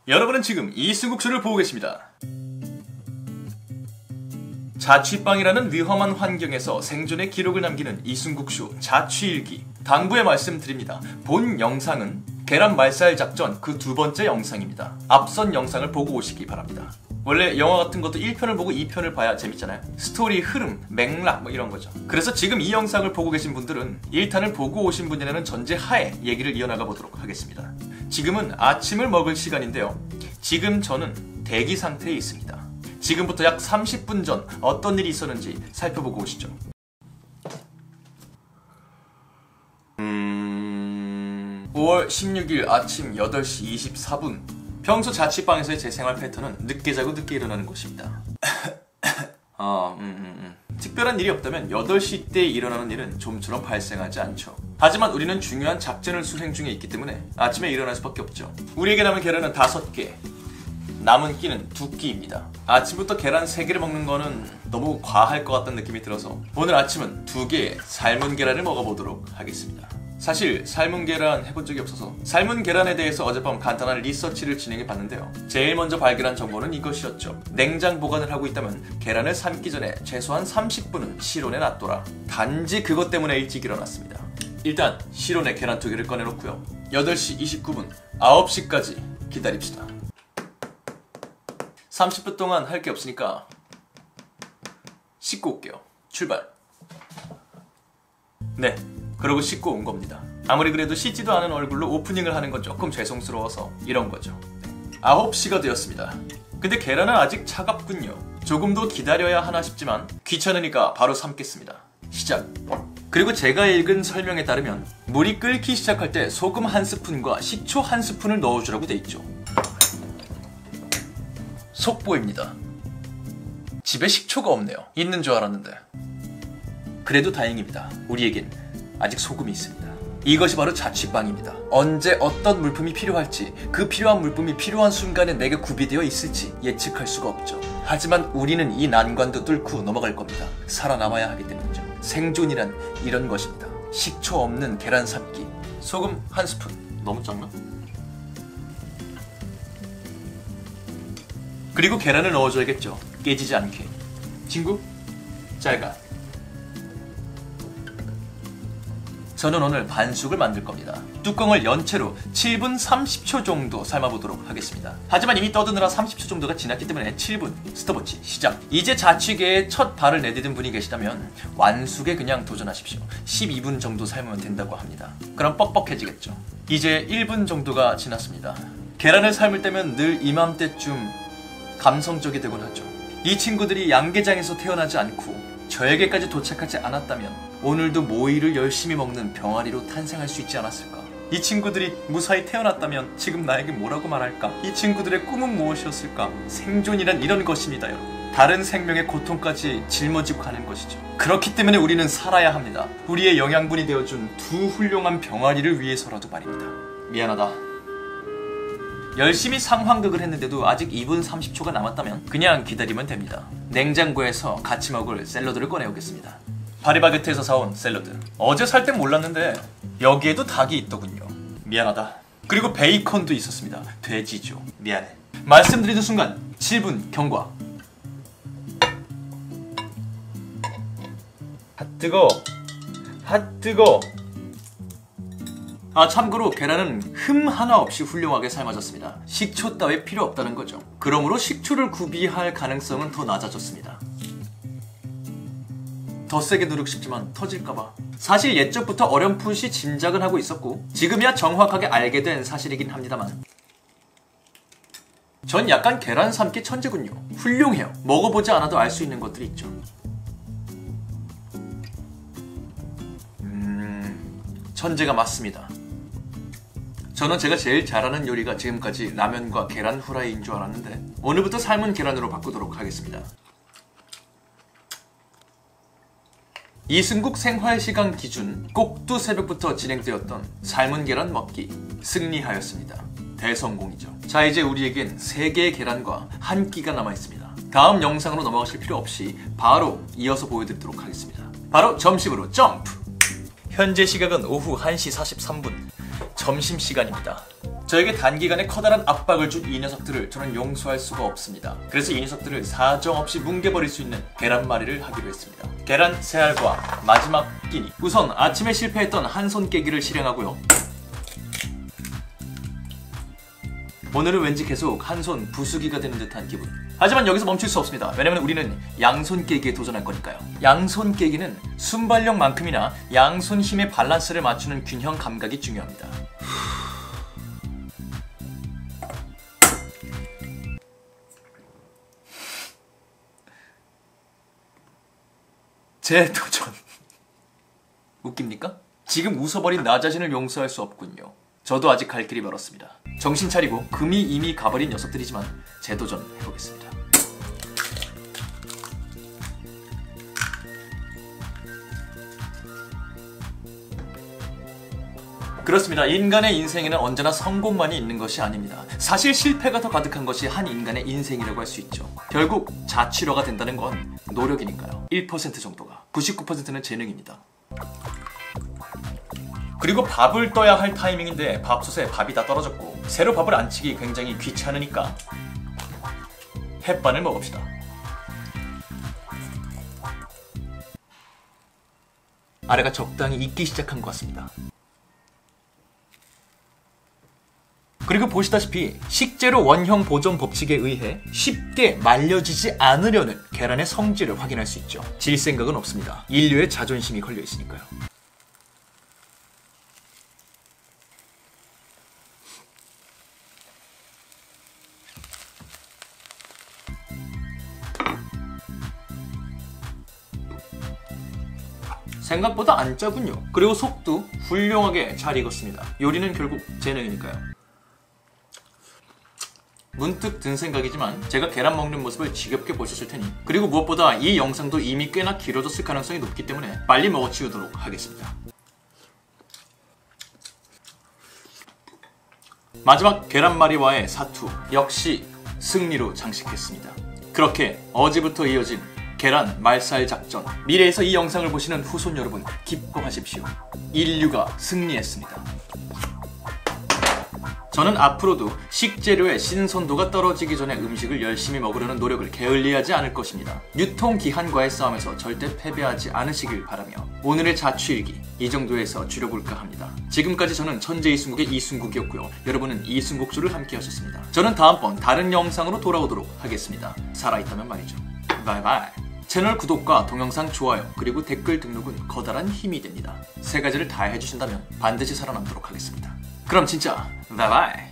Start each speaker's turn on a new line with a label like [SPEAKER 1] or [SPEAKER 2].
[SPEAKER 1] 여러분은 지금 이승국쇼를 보고 계십니다. 자취방이라는 위험한 환경에서 생존의 기록을 남기는 이승국쇼 자취일기. 당부의 말씀드립니다. 본 영상은 계란 말살 작전 그 두 번째 영상입니다. 앞선 영상을 보고 오시기 바랍니다. 원래 영화 같은 것도 1편을 보고 2편을 봐야 재밌잖아요. 스토리 흐름, 맥락 뭐 이런 거죠. 그래서 지금 이 영상을 보고 계신 분들은 1탄을 보고 오신 분이라는 전제 하에 얘기를 이어나가 보도록 하겠습니다. 지금은 아침을 먹을 시간인데요. 지금 저는 대기 상태에 있습니다. 지금부터 약 30분 전 어떤 일이 있었는지 살펴보고 오시죠. 5월 16일 아침 8시 24분. 평소 자취방에서의 제 생활 패턴은 늦게 자고 늦게 일어나는 것입니다. 특별한 일이 없다면 8시 때 일어나는 일은 좀처럼 발생하지 않죠. 하지만 우리는 중요한 작전을 수행 중에 있기 때문에 아침에 일어날 수밖에 없죠. 우리에게 남은 계란은 5개, 남은 끼는 2끼입니다. 아침부터 계란 3개를 먹는 거는 너무 과할 것 같다는 느낌이 들어서 오늘 아침은 2개의 삶은 계란을 먹어보도록 하겠습니다. 사실 삶은 계란 해본 적이 없어서 삶은 계란에 대해서 어젯밤 간단한 리서치를 진행해 봤는데요. 제일 먼저 발견한 정보는 이것이었죠. 냉장 보관을 하고 있다면 계란을 삶기 전에 최소한 30분은 실온에 놔둬라. 단지 그것 때문에 일찍 일어났습니다. 일단 실온에 계란 2개를 꺼내놓고요. 8시 29분, 9시까지 기다립시다. 30분 동안 할 게 없으니까 씻고 올게요. 출발. 네, 그러고 씻고 온 겁니다. 아무리 그래도 씻지도 않은 얼굴로 오프닝을 하는 건 조금 죄송스러워서 이런 거죠. 9시가 되었습니다. 근데 계란은 아직 차갑군요. 조금 더 기다려야 하나 싶지만 귀찮으니까 바로 삶겠습니다. 시작. 그리고 제가 읽은 설명에 따르면 물이 끓기 시작할 때 소금 1스푼과 식초 1스푼을 넣어주라고 돼 있죠. 속보입니다. 집에 식초가 없네요. 있는 줄 알았는데. 그래도 다행입니다. 우리에겐 아직 소금이 있습니다. 이것이 바로 자취방입니다. 언제 어떤 물품이 필요할지, 그 필요한 물품이 필요한 순간에 내게 구비되어 있을지 예측할 수가 없죠. 하지만 우리는 이 난관도 뚫고 넘어갈 겁니다. 살아남아야 하기 때문이죠. 생존이란 이런 것입니다. 식초 없는 계란 삶기. 소금 1스푼. 너무 작나? 그리고 계란을 넣어줘야겠죠. 깨지지 않게. 친구, 잘 가. 저는 오늘 반숙을 만들 겁니다. 뚜껑을 연체로 7분 30초 정도 삶아보도록 하겠습니다. 하지만 이미 떠드느라 30초 정도가 지났기 때문에 7분 스톱워치 시작. 이제 자취계에 첫 발을 내디딘 분이 계시다면 완숙에 그냥 도전하십시오. 12분 정도 삶으면 된다고 합니다. 그럼 뻑뻑해지겠죠. 이제 1분 정도가 지났습니다. 계란을 삶을 때면 늘 이맘때쯤 감성적이 되곤 하죠. 이 친구들이 양계장에서 태어나지 않고 저에게까지 도착하지 않았다면 오늘도 모이를 열심히 먹는 병아리로 탄생할 수 있지 않았을까? 이 친구들이 무사히 태어났다면 지금 나에게 뭐라고 말할까? 이 친구들의 꿈은 무엇이었을까? 생존이란 이런 것입니다, 여러분. 다른 생명의 고통까지 짊어지고 가는 것이죠. 그렇기 때문에 우리는 살아야 합니다. 우리의 영양분이 되어준 두 훌륭한 병아리를 위해서라도 말입니다. 미안하다. 열심히 상황극을 했는데도 아직 2분 30초가 남았다면 그냥 기다리면 됩니다. 냉장고에서 같이 먹을 샐러드를 꺼내오겠습니다. 파리바게트에서 사온 샐러드. 어제 살 땐 몰랐는데 여기에도 닭이 있더군요. 미안하다. 그리고 베이컨도 있었습니다. 돼지죠. 미안해. 말씀드리는 순간 7분 경과. 핫뜨거. 핫뜨거. 참고로 계란은 흠 하나 없이 훌륭하게 삶아졌습니다. 식초 따위 필요 없다는 거죠. 그러므로 식초를 구비할 가능성은 더 낮아졌습니다. 더 세게 누르고 싶지만 터질까봐. 사실 예적부터 어렴풋이 짐작은 하고 있었고 지금이야 정확하게 알게 된 사실이긴 합니다만 전 약간 계란 삶기 천재군요. 훌륭해요. 먹어보지 않아도 알 수 있는 것들이 있죠. 천재가 맞습니다. 저는 제가 제일 잘하는 요리가 지금까지 라면과 계란 후라이인 줄 알았는데 오늘부터 삶은 계란으로 바꾸도록 하겠습니다. 이승국 생활시간 기준 꼭두 새벽부터 진행되었던 삶은 계란 먹기 승리하였습니다. 대성공이죠. 자, 이제 우리에겐 3개의 계란과 1끼가 남아있습니다. 다음 영상으로 넘어가실 필요 없이 바로 이어서 보여드리도록 하겠습니다. 바로 점심으로 점프! 현재 시각은 오후 1시 43분 점심시간입니다. 저에게 단기간에 커다란 압박을 준 이 녀석들을 저는 용서할 수가 없습니다. 그래서 이 녀석들을 사정없이 뭉개버릴 수 있는 계란말이를 하기로 했습니다. 계란 3알과 마지막 끼니. 우선 아침에 실패했던 한 손 깨기를 실행하고요. 오늘은 왠지 계속 한 손 부수기가 되는 듯한 기분. 하지만 여기서 멈출 수 없습니다. 왜냐면 우리는 양손 깨기에 도전할 거니까요. 양손 깨기는 순발력만큼이나 양손 힘의 밸런스를 맞추는 균형 감각이 중요합니다. 재도전. 웃깁니까? 지금 웃어버린 나 자신을 용서할 수 없군요. 저도 아직 갈 길이 멀었습니다. 정신 차리고 금이 이미 가버린 녀석들이지만 재도전 해보겠습니다. 그렇습니다. 인간의 인생에는 언제나 성공만이 있는 것이 아닙니다. 사실 실패가 더 가득한 것이 한 인간의 인생이라고 할 수 있죠. 결국 자취러가 된다는 건 노력이니까요. 1% 정도가. 99%는 재능입니다. 그리고 밥을 떠야 할 타이밍인데 밥솥에 밥이 다 떨어졌고 새로 밥을 안 치기 굉장히 귀찮으니까 햇반을 먹읍시다. 아래가 적당히 익기 시작한 것 같습니다. 그리고 보시다시피 식재료 원형 보존 법칙에 의해 쉽게 말려지지 않으려는 계란의 성질을 확인할 수 있죠. 질 생각은 없습니다. 인류의 자존심이 걸려 있으니까요. 생각보다 안 짜군요. 그리고 속도 훌륭하게 잘 익었습니다. 요리는 결국 재능이니까요. 문득 든 생각이지만 제가 계란 먹는 모습을 지겹게 보셨을 테니, 그리고 무엇보다 이 영상도 이미 꽤나 길어졌을 가능성이 높기 때문에 빨리 먹어치우도록 하겠습니다. 마지막 계란말이와의 사투 역시 승리로 장식했습니다. 그렇게 어제부터 이어진 계란 말살 작전, 미래에서 이 영상을 보시는 후손 여러분 기뻐하십시오. 인류가 승리했습니다. 저는 앞으로도 식재료의 신선도가 떨어지기 전에 음식을 열심히 먹으려는 노력을 게을리하지 않을 것입니다. 유통기한과의 싸움에서 절대 패배하지 않으시길 바라며 오늘의 자취일기 이 정도에서 줄여볼까 합니다. 지금까지 저는 천재 이순국의 이순국이었고요. 여러분은 이순국쇼를 함께 하셨습니다. 저는 다음번 다른 영상으로 돌아오도록 하겠습니다. 살아있다면 말이죠. 바이바이. 채널 구독과 동영상 좋아요 그리고 댓글 등록은 커다란 힘이 됩니다. 세 가지를 다 해주신다면 반드시 살아남도록 하겠습니다. 그럼 진짜 바이바이.